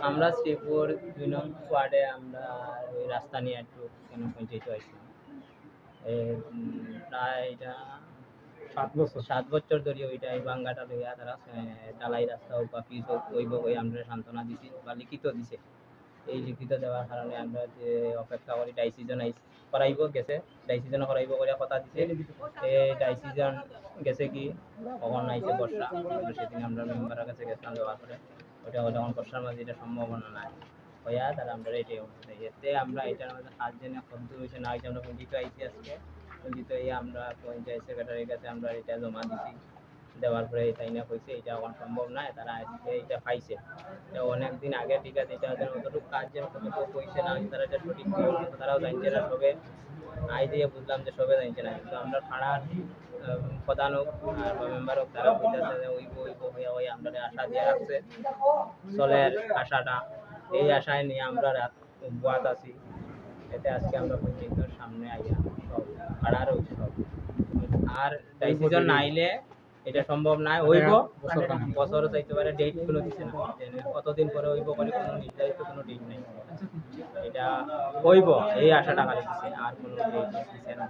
আমরা শ্রীপুর ২ নং ওয়ার্ডে আমরা ওই রাস্তা নিয়ে একটু কেন পঞ্চায়েত হয়েছিলাম। প্রায় এটা ৭ বছর ধরে ওইটা এই বাঙ্গাটা লইয়া তারা ঢালাই রাস্তা হোক বা পিচ হোক ওইব ওই আমরা সান্ত্বনা দিছি বা লিখিত দিছে। এই লিখিত দেওয়ার কারণে আমরা যে অপেক্ষা করি ডাইসিজন করাইব গেছে, ডাইসিজন করাইব করে কথা দিছে। এই ডাইসিজন গেছে কি কখন আইছে বর্ষা, সেদিন আমরা মেম্বারের কাছে গেছিলাম দেওয়ার পরে ওইটা হলে এখন বর্ষার মাঝে এটা সম্ভাবনা নাই হইয়া তারা আমরা এটাই এতে আমরা এটার মধ্যে ৭ জনে শব্দ হয়েছে না হয়েছে আমরা পঞ্জিত আইসি আজকে পঞ্জিত হয়ে আমরা পঞ্চায়েত সেক্রেটারির কাছে আমরা এটা জমা দিছি। দেওয়ার পরে তাই না কইছে এটা এখন সম্ভব নয়, তারা আজকে এটা পাইছে। অনেক দিন আগে ঠিক আছে এটা কতটুকু কাজ যেন কতটুকু কইছে না তারা এটা সঠিক তারাও জানছে না, সবে আই দিয়ে বুঝলাম যে সবে জানছে না, কিন্তু আমরা পাড়ার প্রধান হোক আর মেম্বার হোক তারা বুঝতেছে যে ওইব হইয়া ওই আমরা আশা দিয়ে রাখছে চলের আশাটা, এই আশায় নিয়ে আমরা রাত বাত আছি। এতে আজকে আমরা পঞ্চায়েতের সামনে আইয়া সব পাড়ার উৎসব আর ডিসিশন না আইলে এটা সম্ভব নয়। হইব বছরও চাইতে পারে, ডেট কোনো দিচ্ছে না, কতদিন পরে হইব বলে কোনো নির্ধারিত কোনো ডেট নেই। এটা হইব এই আশাটা খালি দিচ্ছে, আর কোনো ডেট দিচ্ছে না।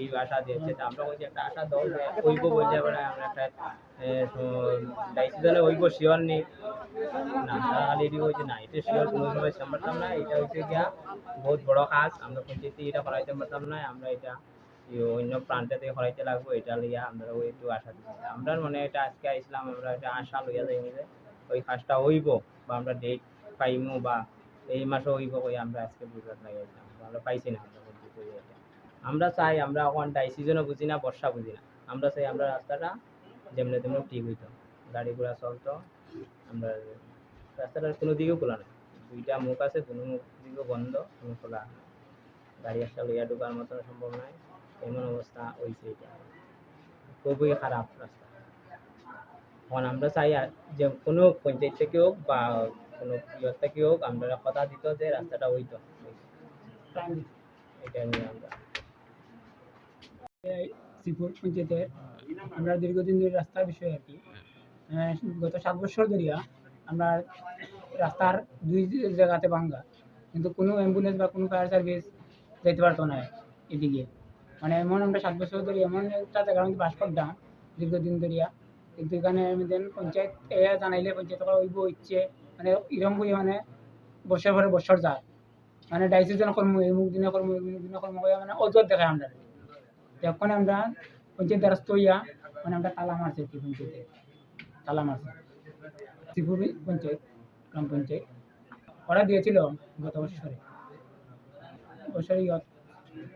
এই আশা দিয়েছে আমরা ওই যে একটা আশা দল হইব বলতে পারে আমরা একটা ডাইসিশনে হইব শিওর নেই না, তারা খালি এটি হয়েছে না এটা শিওর কোনো সময় পারতাম না। এটা হচ্ছে গিয়া বহুত বড় কাজ, আমরা পঞ্চায়েতে এটা করাইতে পারতাম না, আমরা এটা অন্য প্রান্তে থেকে করাইতে লাগবো, এটা লইয়া আমরা ওই একটু আশা দিচ্ছি। আমরা মানে এটা আজকে আইসলাম আমরা এটা আশা লইয়া যাই যে ওই কাজটা হইব বা আমরা ডেট পাইমু বা এই মাসে হইব কই আমরা আজকে বুঝতে লাগাইছিলাম, আমরা পাইছি না। আমরা চাই আমরা এখন ডাইসিজনও বুঝি না, বর্ষা বুঝি না, আমরা চাই আমরা রাস্তাটা যেমনি তেমনি ঠিক হইতো, গাড়ি ঘোড়া চলতো। আমরা রাস্তাটার কোনো দিকেও খোলা নেই, দুইটা মুখ আছে, কোনো মুখ দিকেও বন্ধ, কোনো খোলা গাড়ি একটা লইয়া ঢোকার মতো সম্ভব নয়, এমন অবস্থা হয়েছে। এটা খুবই খারাপ রাস্তা। এখন আমরা চাই যে কোনো পঞ্চায়েত থেকে হোক বা কোনো ইয়ে থেকে হোক আমরা কথা দিত যে রাস্তাটা হইতো, এটা নিয়ে আমরা শ্রীপুর পঞ্চায়েতের আমরা দীর্ঘদিন ধরে রাস্তার বিষয়ে আর কি গত 7 বছর ধরিয়া আমরা রাস্তার 2 জায়গাতে ভাঙ্গা, কিন্তু কোনো অ্যাম্বুলেন্স বা কোনো ফায়ার সার্ভিস যেতে পারতো না এদিকে। মানে এমন আমরা 7 বছর ধরে এমন একটা জায়গার মধ্যে বাস করতাম দীর্ঘদিন ধরিয়া, কিন্তু এখানে পঞ্চায়েত জানাইলে পঞ্চায়েত হইব ইচ্ছে মানে এরকম করে মানে বছর পরে বছর যায়, মানে ডাইসিশন কর্ম মুখ দিনে কর্ম মানে অজর দেখায় আমরা। তখন আমরা পঞ্চায়েত দ্বারস্থ হইয়া মানে আমরা তালা মারছি কি পঞ্চায়েতে তালা মারছি শ্রীপুর পঞ্চায়েত গ্রাম পঞ্চায়েত ওরা দিয়েছিল গত বছরে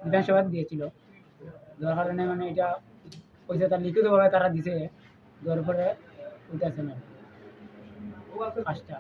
বিধানসভা দিয়েছিল, যার কারণে মানে এটা পয়সা তার লিখিতভাবে তারা দিছে, দেওয়ার পরে উঠেছে না কাজটা।